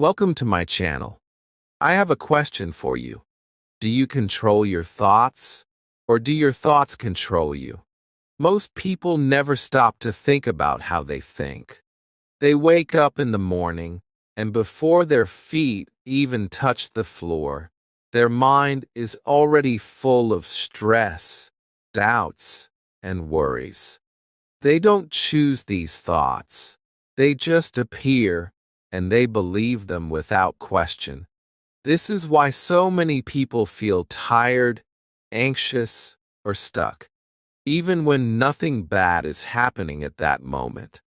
Welcome to my channel. I have a question for you. Do you control your thoughts, or do your thoughts control you? Most people never stop to think about how they think. They wake up in the morning, and before their feet even touch the floor, their mind is already full of stress, doubts, and worries. They don't choose these thoughts. They just appear, and they believe them without question. This is why so many people feel tired, anxious, or stuck, even when nothing bad is happening at that moment.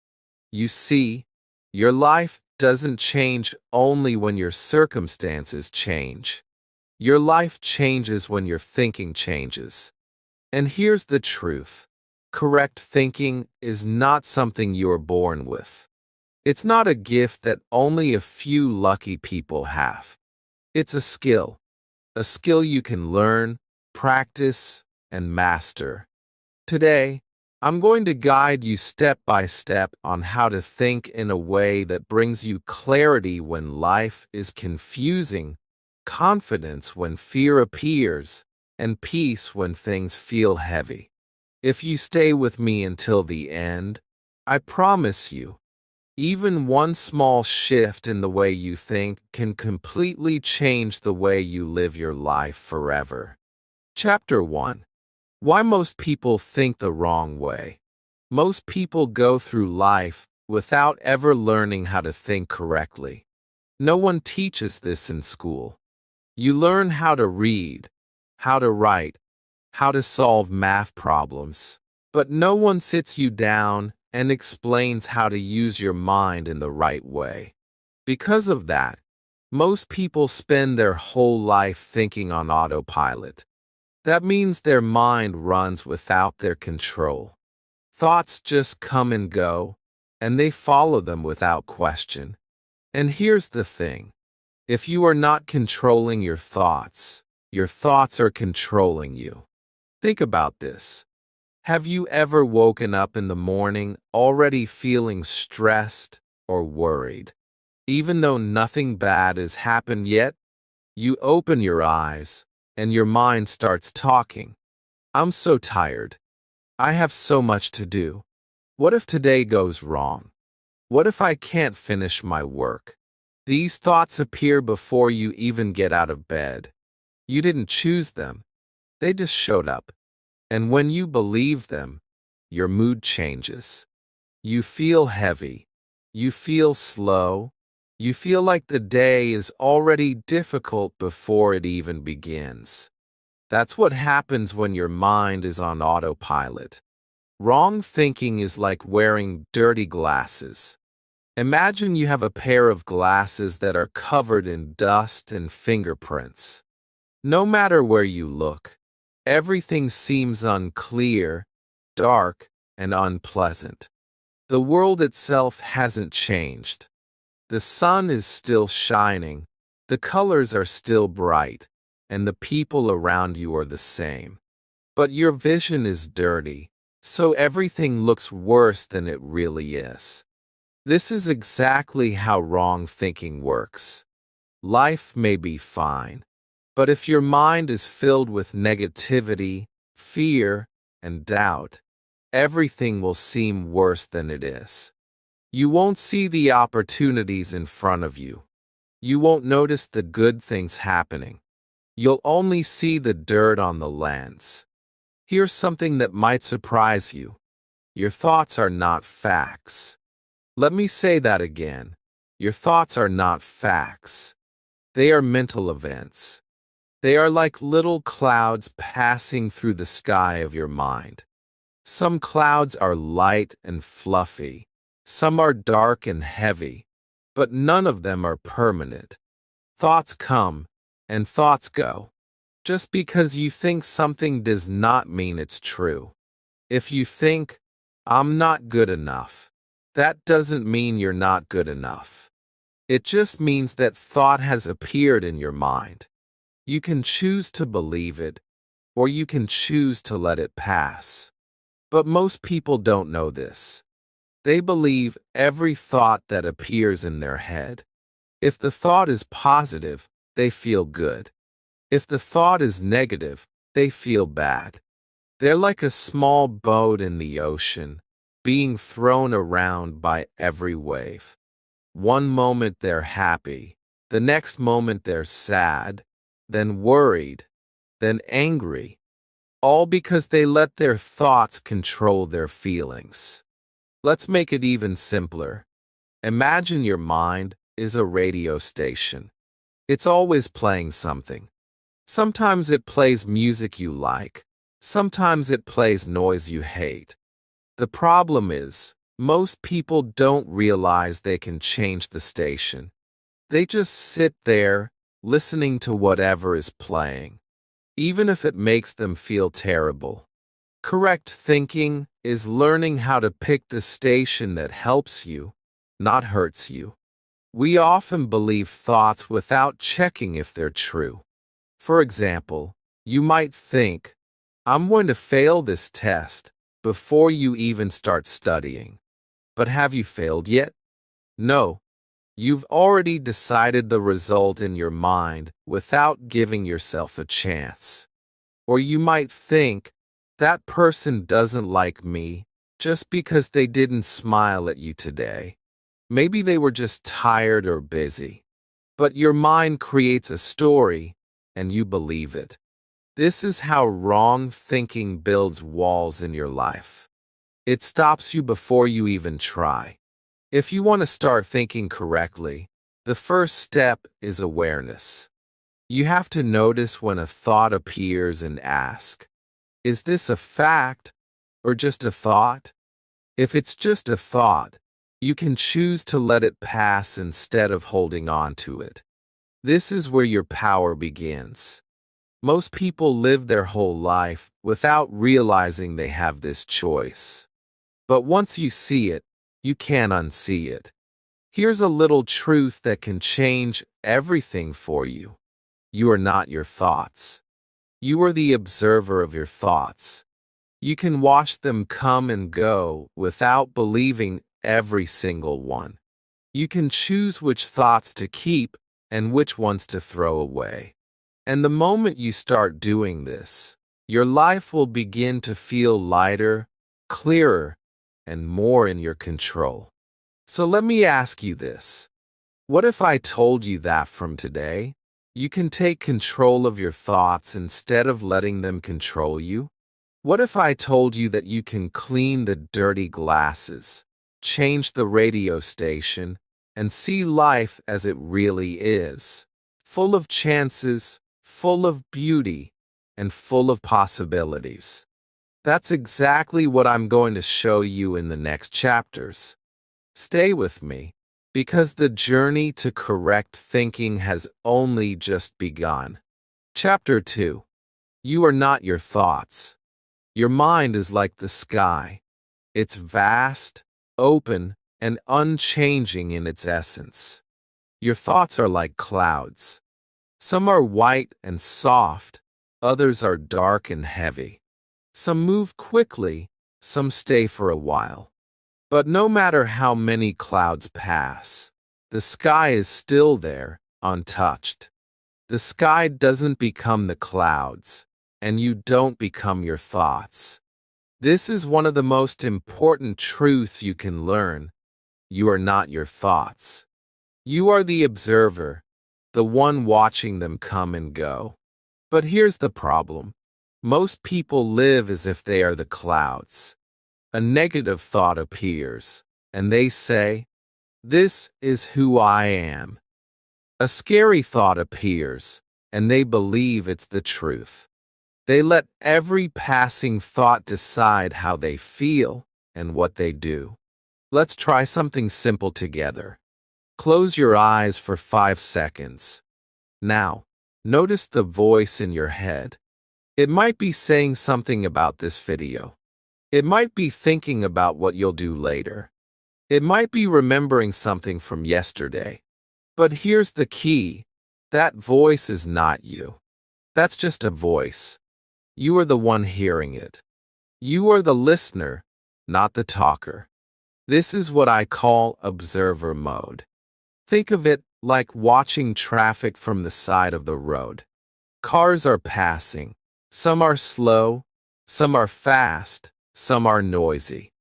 You see, your life doesn't change only when your circumstances change. Your life changes when your thinking changes. And here's the truth. Correct thinking is not something you're born with. It's not a gift that only a few lucky people have. It's a skill you can learn, practice, and master. Today, I'm going to guide you step by step on how to think in a way that brings you clarity when life is confusing, confidence when fear appears, and peace when things feel heavy. If you stay with me until the end, I promise you, even one small shift in the way you think can completely change the way you live your life forever. Chapter 1. Why most people think the wrong way. Most people go through life without ever learning how to think correctly. No one teaches this in school. You learn how to read, how to write, how to solve math problems, but no one sits you down and explains how to use your mind in the right way. Because of that, most people spend their whole life thinking on autopilot. That means their mind runs without their control. Thoughts just come and go, and they follow them without question. And here's the thing. If you are not controlling your thoughts are controlling you. Think about this. Have you ever woken up in the morning already feeling stressed or worried? Even though nothing bad has happened yet, you open your eyes and your mind starts talking. I'm so tired. I have so much to do. What if today goes wrong? What if I can't finish my work? These thoughts appear before you even get out of bed. You didn't choose them. They just showed up. And when you believe them, your mood changes. You feel heavy. You feel slow. You feel like the day is already difficult before it even begins. That's what happens when your mind is on autopilot. Wrong thinking is like wearing dirty glasses. Imagine you have a pair of glasses that are covered in dust and fingerprints. No matter where you look, everything seems unclear, dark, and unpleasant. The world itself hasn't changed. The sun is still shining, the colors are still bright, and the people around you are the same. But your vision is dirty, so everything looks worse than it really is. This is exactly how wrong thinking works. Life may be fine, but if your mind is filled with negativity, fear, and doubt, everything will seem worse than it is. You won't see the opportunities in front of you. You won't notice the good things happening. You'll only see the dirt on the lens. Here's something that might surprise you. Your thoughts are not facts. Let me say that again. Your thoughts are not facts. They are mental events. They are like little clouds passing through the sky of your mind. Some clouds are light and fluffy. Some are dark and heavy, but none of them are permanent. Thoughts come and thoughts go. Just because you think something does not mean it's true. If you think, I'm not good enough, that doesn't mean you're not good enough. It just means that thought has appeared in your mind. You can choose to believe it, or you can choose to let it pass. But most people don't know this. They believe every thought that appears in their head. If the thought is positive, they feel good. If the thought is negative, they feel bad. They're like a small boat in the ocean, being thrown around by every wave. One moment they're happy, the next moment they're sad, then worried, then angry, all because they let their thoughts control their feelings. Let's make it even simpler. Imagine your mind is a radio station. It's always playing something. Sometimes it plays music you like. Sometimes it plays noise you hate. The problem is, most people don't realize they can change the station. They just sit there, listening to whatever is playing, even if it makes them feel terrible. Correct thinking is learning how to pick the station that helps you, not hurts you. We often believe thoughts without checking if they're true. For example, you might think, I'm going to fail this test, before you even start studying. But have you failed yet? No. You've already decided the result in your mind without giving yourself a chance. Or you might think, that person doesn't like me just because they didn't smile at you today. Maybe they were just tired or busy. But your mind creates a story, and you believe it. This is how wrong thinking builds walls in your life. It stops you before you even try. If you want to start thinking correctly, the first step is awareness. You have to notice when a thought appears and ask, is this a fact or just a thought? If it's just a thought, you can choose to let it pass instead of holding on to it. This is where your power begins. Most people live their whole life without realizing they have this choice. But once you see it, you can't unsee it. Here's a little truth that can change everything for you. You are not your thoughts. You are the observer of your thoughts. You can watch them come and go without believing every single one. You can choose which thoughts to keep and which ones to throw away. And the moment you start doing this, your life will begin to feel lighter, clearer, and more in your control. So let me ask you this. What if I told you that from today, you can take control of your thoughts instead of letting them control you? What if I told you that you can clean the dirty glasses, change the radio station, and see life as it really is, full of chances, full of beauty, and full of possibilities? That's exactly what I'm going to show you in the next chapters. Stay with me, because the journey to correct thinking has only just begun. Chapter 2. You are not your thoughts. Your mind is like the sky. It's vast, open, and unchanging in its essence. Your thoughts are like clouds. Some are white and soft, others are dark and heavy. Some move quickly, some stay for a while. But no matter how many clouds pass, the sky is still there, untouched. The sky doesn't become the clouds, and you don't become your thoughts. This is one of the most important truths you can learn. You are not your thoughts. You are the observer, the one watching them come and go. But here's the problem. Most people live as if they are the clouds. A negative thought appears, and they say, "This is who I am." A scary thought appears, and they believe it's the truth. They let every passing thought decide how they feel and what they do. Let's try something simple together. Close your eyes for 5 seconds. Now, notice the voice in your head. It might be saying something about this video. It might be thinking about what you'll do later. It might be remembering something from yesterday. But here's the key. That voice is not you. That's just a voice. You are the one hearing it. You are the listener, not the talker. This is what I call observer mode. Think of it like watching traffic from the side of the road. Cars are passing. Some are slow, some are fast, some are noisy.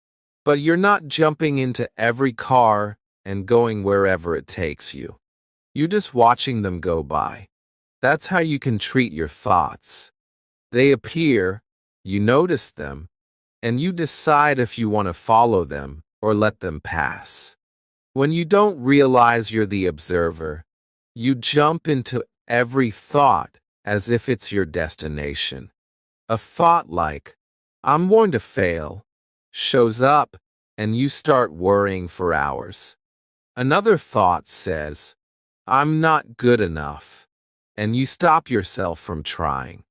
But you're not jumping into every car and going wherever it takes you. You're just watching them go by. That's how you can treat your thoughts. They appear, you notice them, and you decide if you want to follow them or let them pass. When you don't realize you're the observer, you jump into every thought as if it's your destination. A thought like, "I'm going to fail," shows up, and you start worrying for hours. Another thought says, "I'm not good enough," and you stop yourself from trying.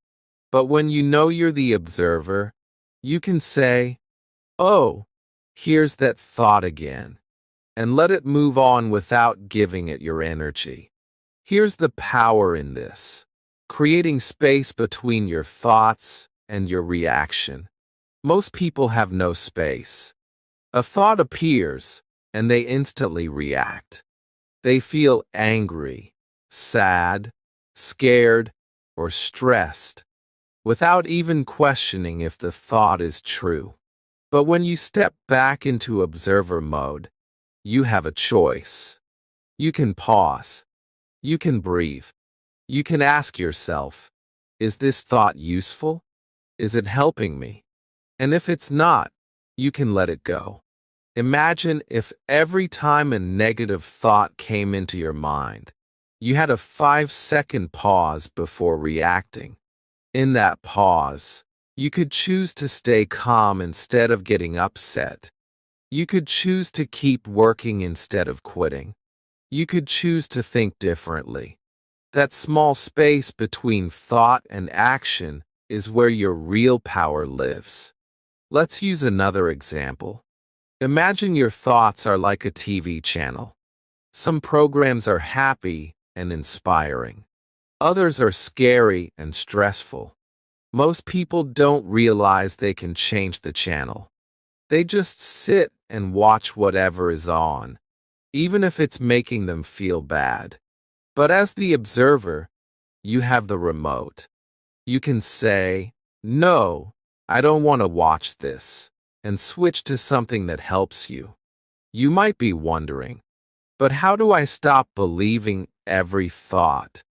But when you know you're the observer, you can say, "Oh, here's that thought again," and let it move on without giving it your energy. Here's the power in this: creating space between your thoughts and your reaction. Most people have no space. A thought appears, and they instantly react. They feel angry, sad, scared, or stressed, without even questioning if the thought is true. But when you step back into observer mode, you have a choice. You can pause. You can breathe. You can ask yourself, is this thought useful? Is it helping me? And if it's not, you can let it go. Imagine if every time a negative thought came into your mind, you had a 5-second pause before reacting. In that pause, you could choose to stay calm instead of getting upset. You could choose to keep working instead of quitting. You could choose to think differently. That small space between thought and action is where your real power lives. Let's use another example. Imagine your thoughts are like a TV channel. Some programs are happy and inspiring. Others are scary and stressful. Most people don't realize they can change the channel. They just sit and watch whatever is on, even if it's making them feel bad. But as the observer, you have the remote. You can say, "No, I don't want to watch this," and switch to something that helps you. You might be wondering, but how do I stop believing every thought?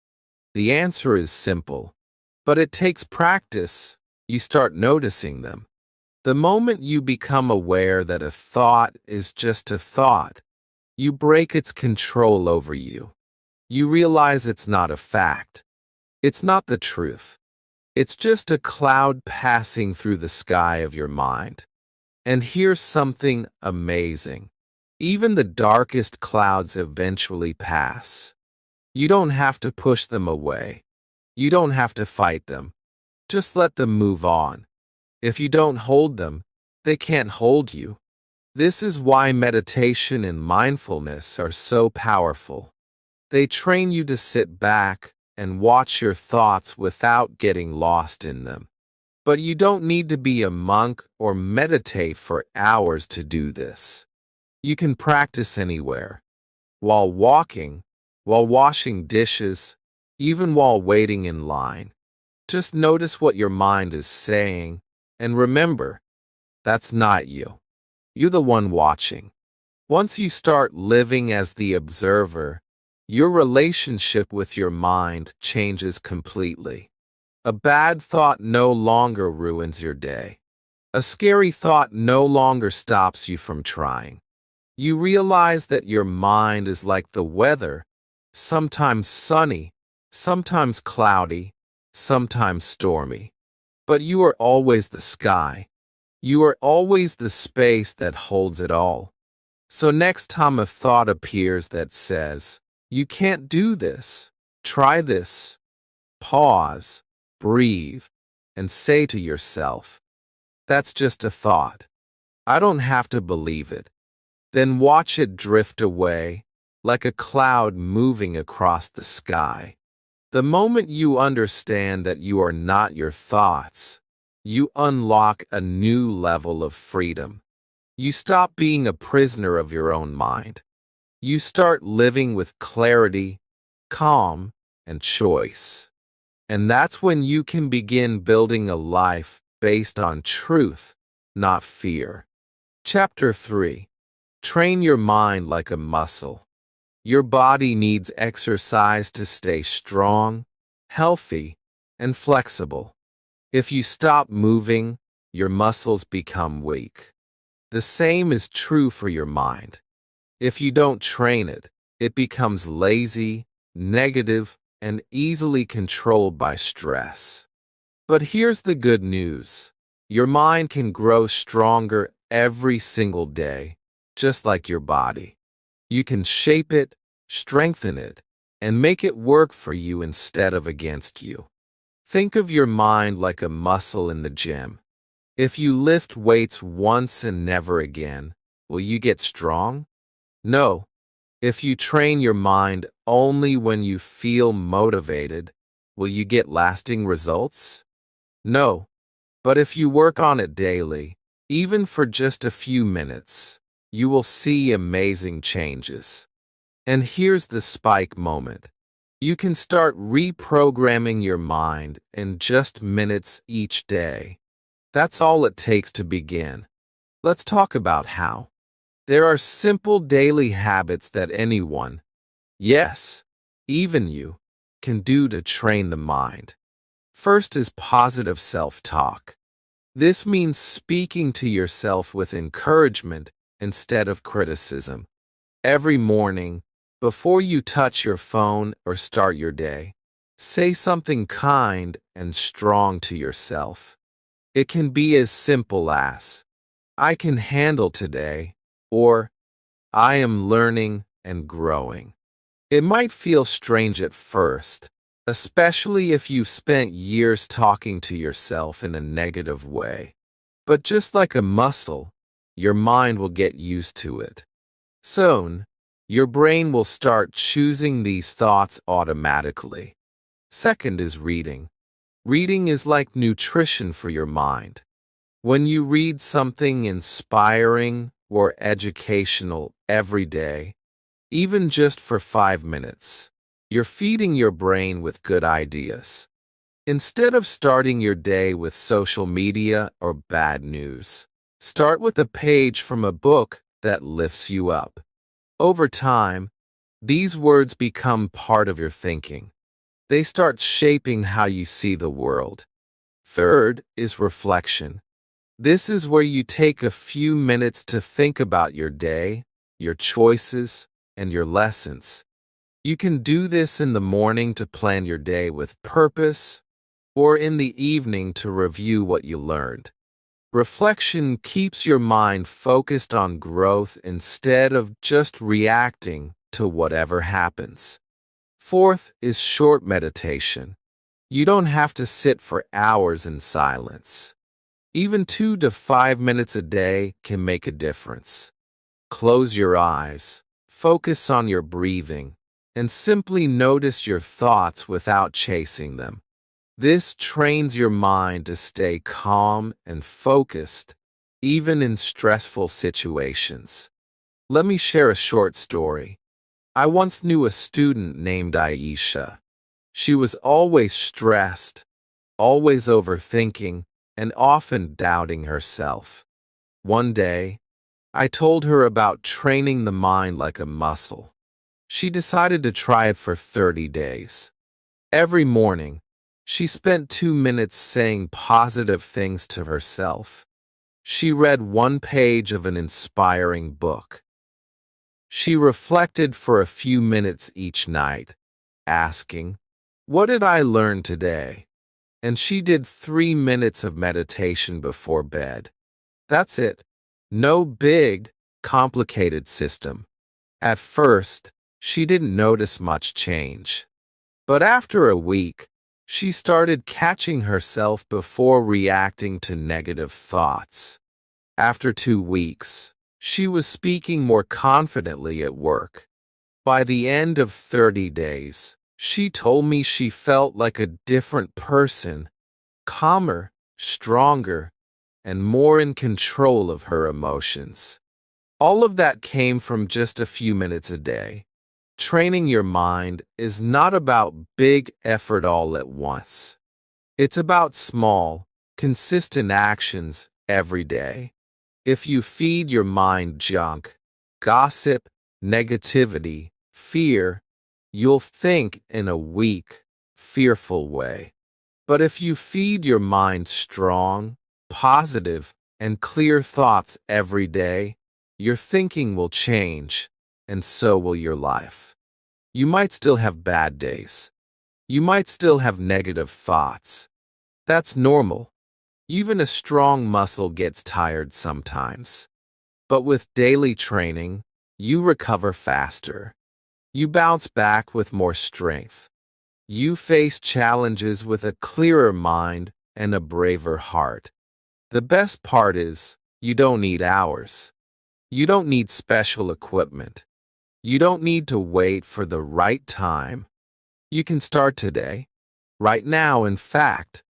The answer is simple, but it takes practice. You start noticing them. The moment you become aware that a thought is just a thought, you break its control over you. You realize it's not a fact. It's not the truth. It's just a cloud passing through the sky of your mind. And here's something amazing. Even the darkest clouds eventually pass. You don't have to push them away. You don't have to fight them. Just let them move on. If you don't hold them, they can't hold you. This is why meditation and mindfulness are so powerful. They train you to sit back and watch your thoughts without getting lost in them. But you don't need to be a monk or meditate for hours to do this. You can practice anywhere. While walking, while washing dishes, even while waiting in line. Just notice what your mind is saying, and remember, that's not you. You're the one watching. Once you start living as the observer, your relationship with your mind changes completely. A bad thought no longer ruins your day. A scary thought no longer stops you from trying. You realize that your mind is like the weather, sometimes sunny, sometimes cloudy, sometimes stormy. But you are always the sky. You are always the space that holds it all. So next time a thought appears that says, "You can't do this, try this," pause, breathe, and say to yourself, "That's just a thought. I don't have to believe it." Then watch it drift away, like a cloud moving across the sky. The moment you understand that you are not your thoughts, you unlock a new level of freedom. You stop being a prisoner of your own mind. You start living with clarity, calm, and choice. And that's when you can begin building a life based on truth, not fear. Chapter 3. Train your mind like a muscle. Your body needs exercise to stay strong, healthy, and flexible. If you stop moving, your muscles become weak. The same is true for your mind. If you don't train it, it becomes lazy, negative, and easily controlled by stress. But here's the good news. Your mind can grow stronger every single day, just like your body. You can shape it, strengthen it, and make it work for you instead of against you. Think of your mind like a muscle in the gym. If you lift weights once and never again, will you get strong? No. If you train your mind only when you feel motivated, will you get lasting results? No. But if you work on it daily, even for just a few minutes, you will see amazing changes. And here's the spike moment. You can start reprogramming your mind in just minutes each day. That's all it takes to begin. Let's talk about how. There are simple daily habits that anyone, yes, even you, can do to train the mind. First is positive self-talk. This means speaking to yourself with encouragement instead of criticism. Every morning, before you touch your phone or start your day, say something kind and strong to yourself. It can be as simple as, "I can handle today," or "I am learning and growing." It might feel strange at first, especially if you've spent years talking to yourself in a negative way. But just like a muscle, your mind will get used to it. Soon, your brain will start choosing these thoughts automatically. Second is reading. Reading is like nutrition for your mind. When you read something inspiring or educational every day, even just for 5 minutes, you're feeding your brain with good ideas. Instead of starting your day with social media or bad news, start with a page from a book that lifts you up. Over time, these words become part of your thinking. They start shaping how you see the world. Third is reflection. This is where you take a few minutes to think about your day, your choices, and your lessons. You can do this in the morning to plan your day with purpose, or in the evening to review what you learned. Reflection keeps your mind focused on growth instead of just reacting to whatever happens. Fourth is short meditation. You don't have to sit for hours in silence. Even 2 to 5 minutes a day can make a difference. Close your eyes, focus on your breathing, and simply notice your thoughts without chasing them. This trains your mind to stay calm and focused, even in stressful situations. Let me share a short story. I once knew a student named Aisha. She was always stressed, always overthinking, and often doubting herself. One day, I told her about training the mind like a muscle. She decided to try it for 30 days. Every morning, she spent 2 minutes saying positive things to herself. She read 1 page of an inspiring book. She reflected for a few minutes each night, asking, "What did I learn today?" And she did 3 minutes of meditation before bed. That's it. No big, complicated system. At first, she didn't notice much change. But after a week, she started catching herself before reacting to negative thoughts. After 2 weeks, she was speaking more confidently at work. By the end of 30 days, she told me she felt like a different person, calmer, stronger, and more in control of her emotions. All of that came from just a few minutes a day. Training your mind is not about big effort all at once. It's about small, consistent actions every day. If you feed your mind junk, gossip, negativity, fear, you'll think in a weak, fearful way. But if you feed your mind strong, positive, and clear thoughts every day, your thinking will change, and so will your life. You might still have bad days. You might still have negative thoughts. That's normal. Even a strong muscle gets tired sometimes. But with daily training, you recover faster. You bounce back with more strength. You face challenges with a clearer mind and a braver heart. The best part is, you don't need hours. You don't need special equipment. You don't need to wait for the right time. You can start today. Right now, in fact.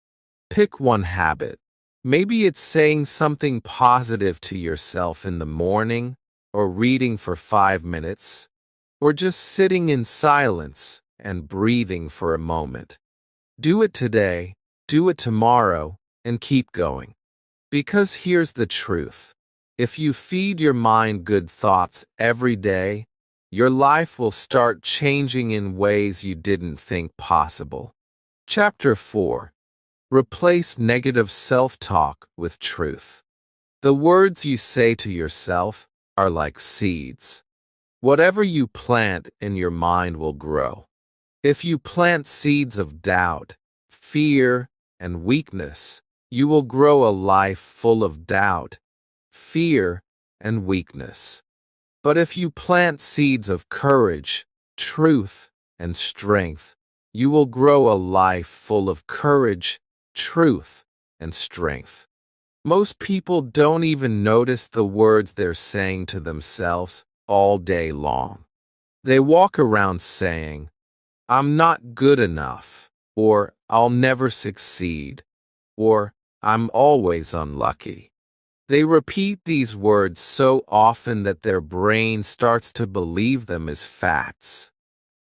Pick one habit. Maybe it's saying something positive to yourself in the morning, or reading for 5 minutes, or just sitting in silence and breathing for a moment. Do it today, do it tomorrow, and keep going. Because here's the truth. If you feed your mind good thoughts every day, your life will start changing in ways you didn't think possible. Chapter 4. Replace negative self-talk with truth. The words you say to yourself are like seeds. Whatever you plant in your mind will grow. If you plant seeds of doubt, fear, and weakness, you will grow a life full of doubt, fear, and weakness. But if you plant seeds of courage, truth, and strength, you will grow a life full of courage, truth, and strength. Most people don't even notice the words they're saying to themselves all day long. They walk around saying, "I'm not good enough," or "I'll never succeed," or "I'm always unlucky." They repeat these words so often that their brain starts to believe them as facts.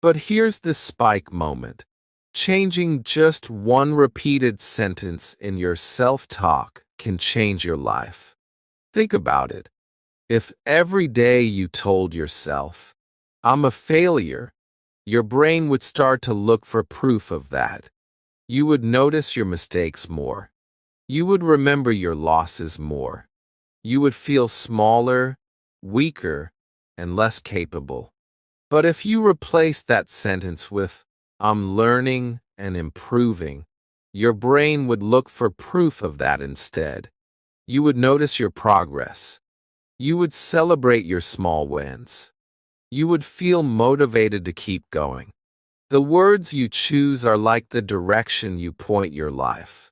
But here's the spike moment. Changing just one repeated sentence in your self-talk can change your life. Think about it. If every day you told yourself, "I'm a failure," your brain would start to look for proof of that. You would notice your mistakes more. You would remember your losses more. You would feel smaller, weaker, and less capable. But if you replace that sentence with, "I'm learning and improving," your brain would look for proof of that instead. You would notice your progress. You would celebrate your small wins. You would feel motivated to keep going. The words you choose are like the direction you point your life.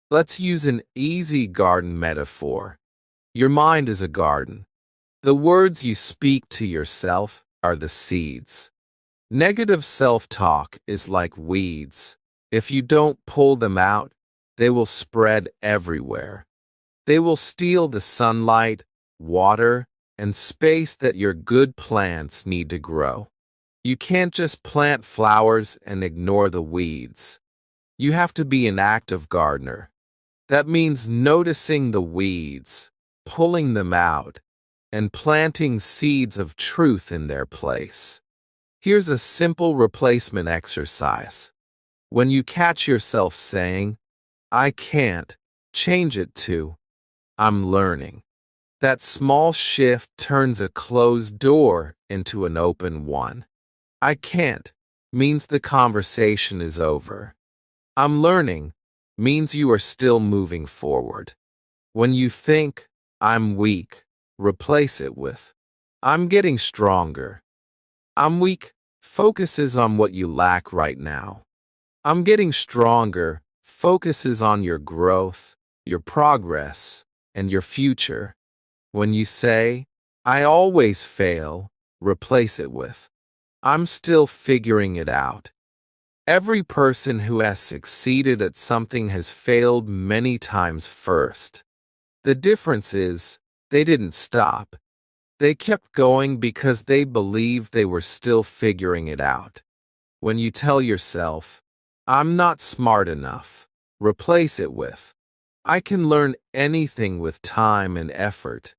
Let's use an easy garden metaphor. Your mind is a garden. The words you speak to yourself are the seeds. Negative self-talk is like weeds. If you don't pull them out, they will spread everywhere. They will steal the sunlight, water, and space that your good plants need to grow. You can't just plant flowers and ignore the weeds. You have to be an active gardener. That means noticing the weeds, pulling them out, and planting seeds of truth in their place. Here's a simple replacement exercise. When you catch yourself saying, "I can't," change it to, "I'm learning." That small shift turns a closed door into an open one. "I can't" means the conversation is over. "I'm learning" means you are still moving forward. When you think, "I'm weak," replace it with, "I'm getting stronger." "I'm weak" focuses on what you lack right now. "I'm getting stronger" focuses on your growth, your progress, and your future. When you say, "I always fail," replace it with, "I'm still figuring it out." Every person who has succeeded at something has failed many times first. The difference is, they didn't stop. They kept going because they believed they were still figuring it out. When you tell yourself, "I'm not smart enough," replace it with, "I can learn anything with time and effort."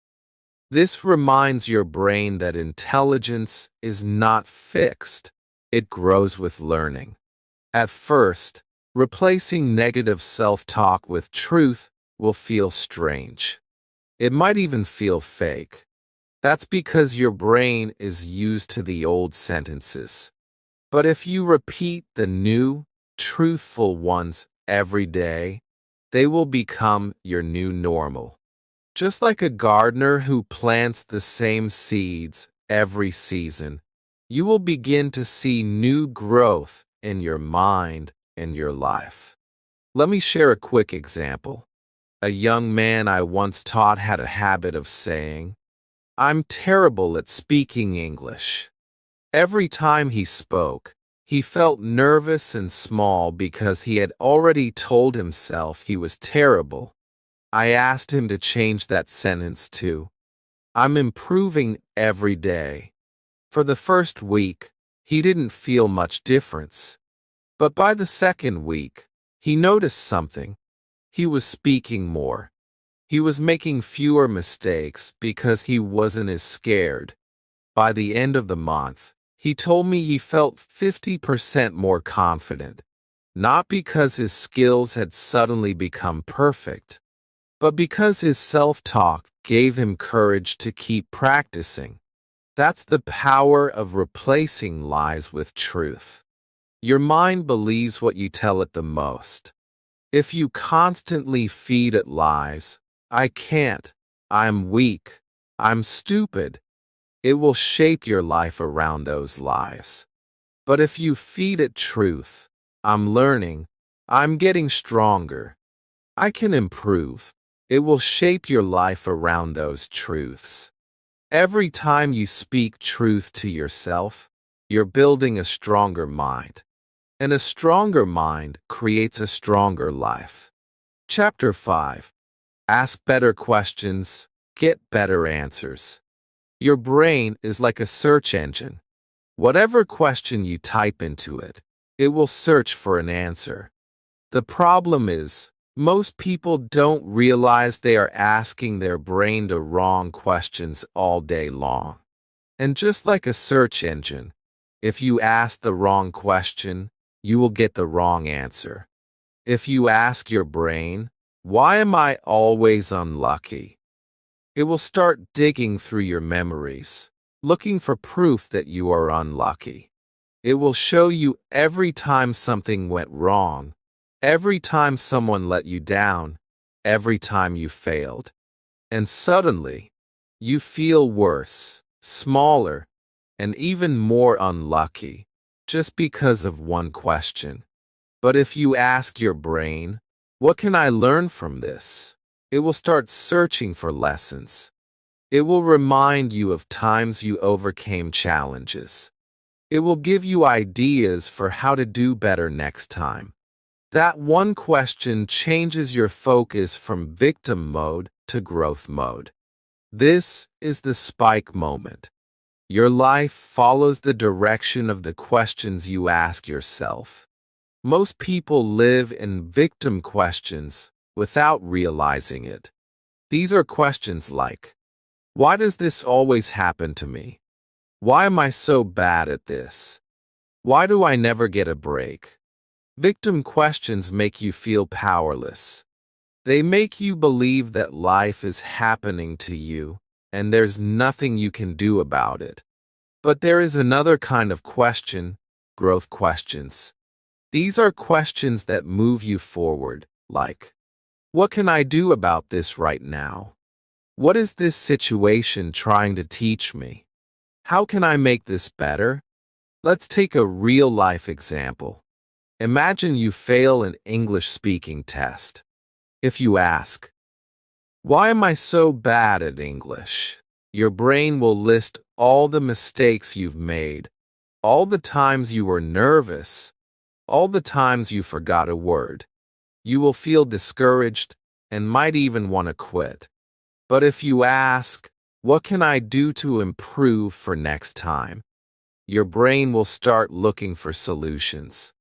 This reminds your brain that intelligence is not fixed. It grows with learning. At first, replacing negative self-talk with truth will feel strange. It might even feel fake. That's because your brain is used to the old sentences. But if you repeat the new, truthful ones every day, they will become your new normal. Just like a gardener who plants the same seeds every season, you will begin to see new growth in your mind and your life. Let me share a quick example. A young man I once taught had a habit of saying, "I'm terrible at speaking English." Every time he spoke, he felt nervous and small because he had already told himself he was terrible. I asked him to change that sentence to, "I'm improving every day." For the first week, he didn't feel much difference. But by the second week, he noticed something. He was speaking more. He was making fewer mistakes because he wasn't as scared. By the end of the month, he told me he felt 50% more confident, not because his skills had suddenly become perfect, but because his self-talk gave him courage to keep practicing. That's the power of replacing lies with truth. Your mind believes what you tell it the most. If you constantly feed it lies, "I can't," "I'm weak," "I'm stupid," it will shape your life around those lies. But if you feed it truth, "I'm learning," "I'm getting stronger," "I can improve," it will shape your life around those truths. Every time you speak truth to yourself, you're building a stronger mind. And a stronger mind creates a stronger life. Chapter 5. Ask better questions, get better answers. Your brain is like a search engine. Whatever question you type into it, it will search for an answer. The problem is, most people don't realize they are asking their brain the wrong questions all day long. And just like a search engine, if you ask the wrong question, you will get the wrong answer. If you ask your brain, "Why am I always unlucky?" it will start digging through your memories, looking for proof that you are unlucky. It will show you every time something went wrong, every time someone let you down, every time you failed. And suddenly, you feel worse, smaller, and even more unlucky, just because of one question. But if you ask your brain, "What can I learn from this?" it will start searching for lessons. It will remind you of times you overcame challenges. It will give you ideas for how to do better next time. That one question changes your focus from victim mode to growth mode. This is the spike moment. Your life follows the direction of the questions you ask yourself. Most people live in victim questions without realizing it. These are questions like, "Why does this always happen to me? Why am I so bad at this? Why do I never get a break?" Victim questions make you feel powerless. They make you believe that life is happening to you, and there's nothing you can do about it. But there is another kind of question, growth questions. These are questions that move you forward, like, "What can I do about this right now? What is this situation trying to teach me? How can I make this better?" Let's take a real-life example. Imagine you fail an English speaking test. If you ask, "Why am I so bad at English?" your brain will list all the mistakes you've made, all the times you were nervous, all the times you forgot a word. You will feel discouraged and might even want to quit. But if you ask, What can I do to improve for next time? Your brain will start looking for solutions.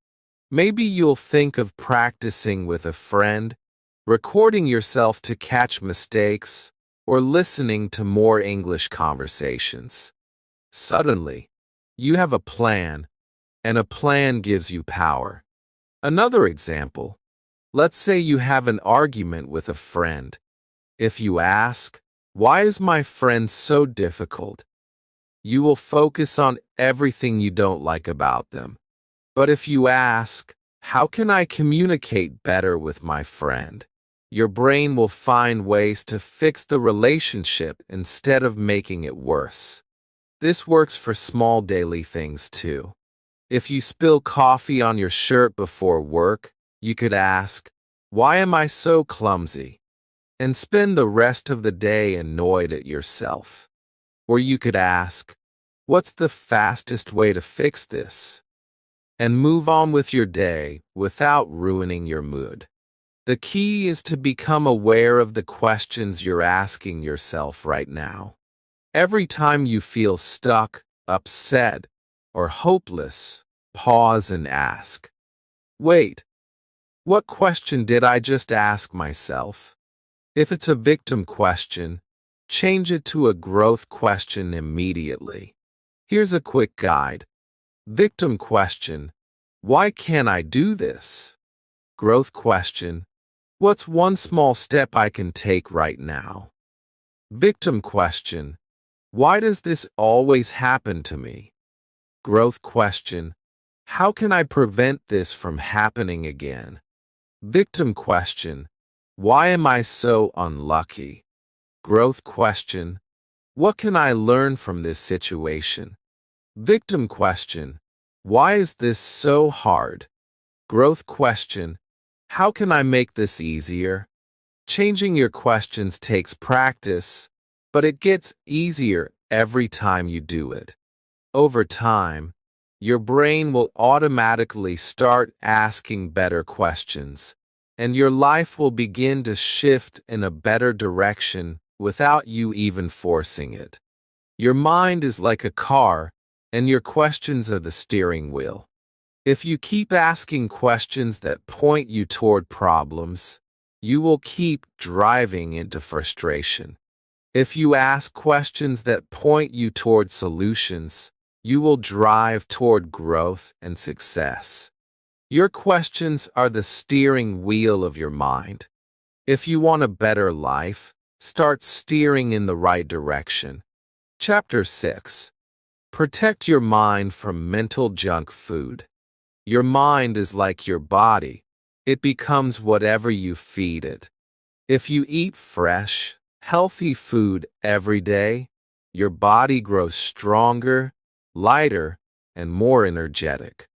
Maybe you'll think of practicing with a friend, recording yourself to catch mistakes, or listening to more English conversations. Suddenly, you have a plan, and a plan gives you power. Another example. Let's say you have an argument with a friend. If you ask, "Why is my friend so difficult?" you will focus on everything you don't like about them. But if you ask, "How can I communicate better with my friend?" your brain will find ways to fix the relationship instead of making it worse. This works for small daily things too. If you spill coffee on your shirt before work, you could ask, "Why am I so clumsy?" and spend the rest of the day annoyed at yourself. Or you could ask, "What's the fastest way to fix this?" and move on with your day without ruining your mood. The key is to become aware of the questions you're asking yourself right now. Every time you feel stuck, upset, or hopeless, pause and ask, "Wait, what question did I just ask myself?" If it's a victim question, change it to a growth question immediately. Here's a quick guide. Victim question: why can't I do this? Growth question: what's one small step I can take right now? Victim question: why does this always happen to me? Growth question: how can I prevent this from happening again? Victim question: why am I so unlucky? Growth question: what can I learn from this situation? Victim question: why is this so hard? Growth question: how can I make this easier? Changing your questions takes practice, but it gets easier every time you do it. Over time, your brain will automatically start asking better questions, and your life will begin to shift in a better direction without you even forcing it. Your mind is like a car, and your questions are the steering wheel. If you keep asking questions that point you toward problems, you will keep driving into frustration. If you ask questions that point you toward solutions, you will drive toward growth and success. Your questions are the steering wheel of your mind. If you want a better life, start steering in the right direction. Chapter 6. Protect your mind from mental junk food. Your mind is like your body. It becomes whatever you feed it. If you eat fresh, healthy food every day, your body grows stronger, lighter, and more energetic.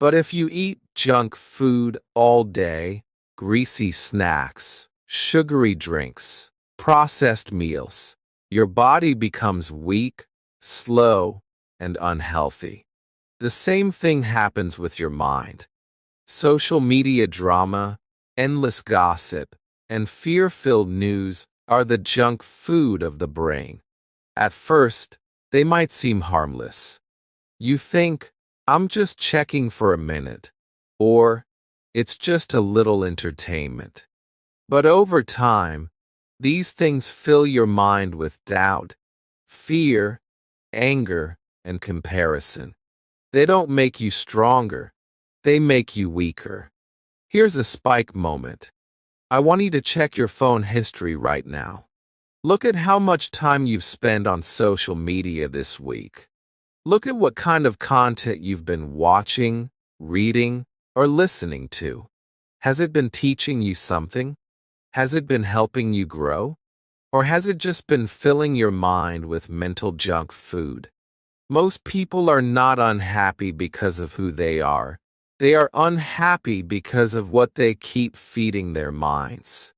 But if you eat junk food all day, greasy snacks, sugary drinks, processed meals, your body becomes weak, slow, and unhealthy. The same thing happens with your mind. Social media drama, endless gossip, and fear-filled news are the junk food of the brain. At first, they might seem harmless. You think, "I'm just checking for a minute," or "it's just a little entertainment." But over time, these things fill your mind with doubt, fear, anger, and comparison. They don't make you stronger, they make you weaker. Here's a spike moment. I want you to check your phone history right now. Look at how much time you've spent on social media this week. Look at what kind of content you've been watching, reading, or listening to. Has it been teaching you something? Has it been helping you grow? Or has it just been filling your mind with mental junk food? Most people are not unhappy because of who they are. They are unhappy because of what they keep feeding their minds.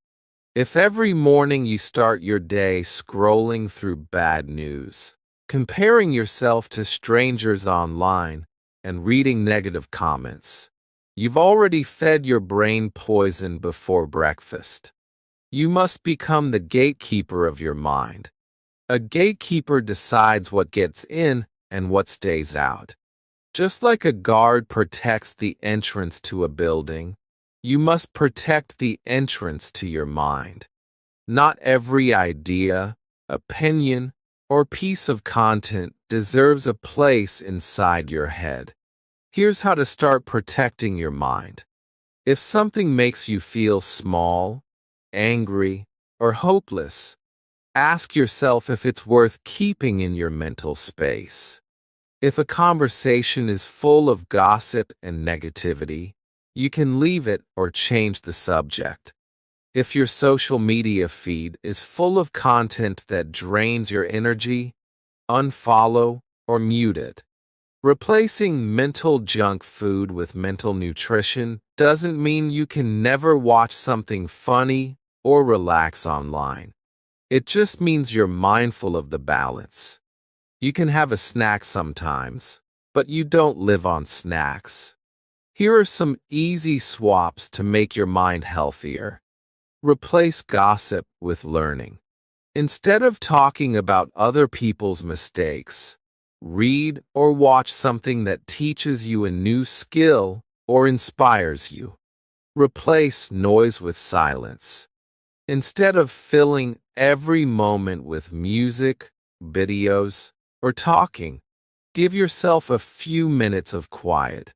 If every morning you start your day scrolling through bad news, comparing yourself to strangers online, and reading negative comments, you've already fed your brain poison before breakfast. You must become the gatekeeper of your mind. A gatekeeper decides what gets in and what stays out. Just like a guard protects the entrance to a building, you must protect the entrance to your mind. Not every idea, opinion, or piece of content deserves a place inside your head. Here's how to start protecting your mind. If something makes you feel small, angry, or hopeless, ask yourself if it's worth keeping in your mental space. If a conversation is full of gossip and negativity, you can leave it or change the subject. If your social media feed is full of content that drains your energy, unfollow or mute it. Replacing mental junk food with mental nutrition doesn't mean you can never watch something funny or relax online. It just means you're mindful of the balance. You can have a snack sometimes, but you don't live on snacks. Here are some easy swaps to make your mind healthier. Replace gossip with learning. Instead of talking about other people's mistakes, read or watch something that teaches you a new skill or inspires you. Replace noise with silence. Instead of filling every moment with music, videos, or talking, give yourself a few minutes of quiet.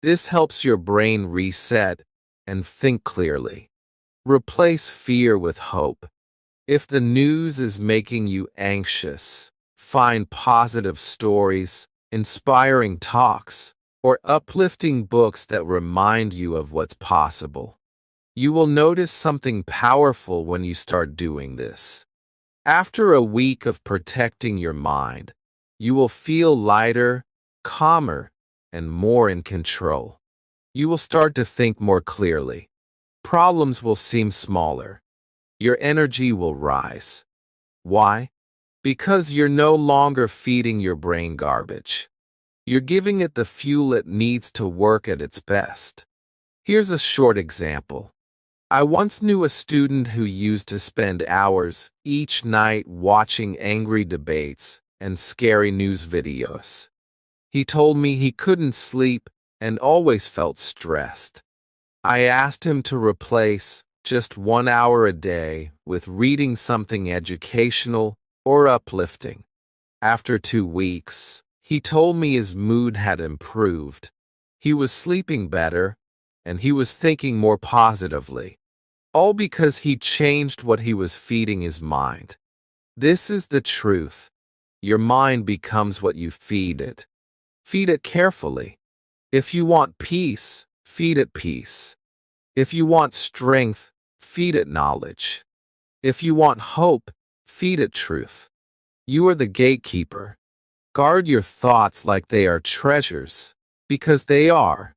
This helps your brain reset and think clearly. Replace fear with hope. If the news is making you anxious, find positive stories, inspiring talks, or uplifting books that remind you of what's possible. You will notice something powerful when you start doing this. After a week of protecting your mind, you will feel lighter, calmer, and more in control. You will start to think more clearly. Problems will seem smaller. Your energy will rise. Why? Because you're no longer feeding your brain garbage. You're giving it the fuel it needs to work at its best. Here's a short example. I once knew a student who used to spend hours each night watching angry debates and scary news videos. He told me he couldn't sleep and always felt stressed. I asked him to replace just 1 hour a day with reading something educational or uplifting. After 2 weeks, he told me his mood had improved. He was sleeping better, and he was thinking more positively. All because he changed what he was feeding his mind. This is the truth. Your mind becomes what you feed it. Feed it carefully. If you want peace, feed it peace. If you want strength, feed it knowledge. If you want hope, feed it truth. You are the gatekeeper. Guard your thoughts like they are treasures, because they are.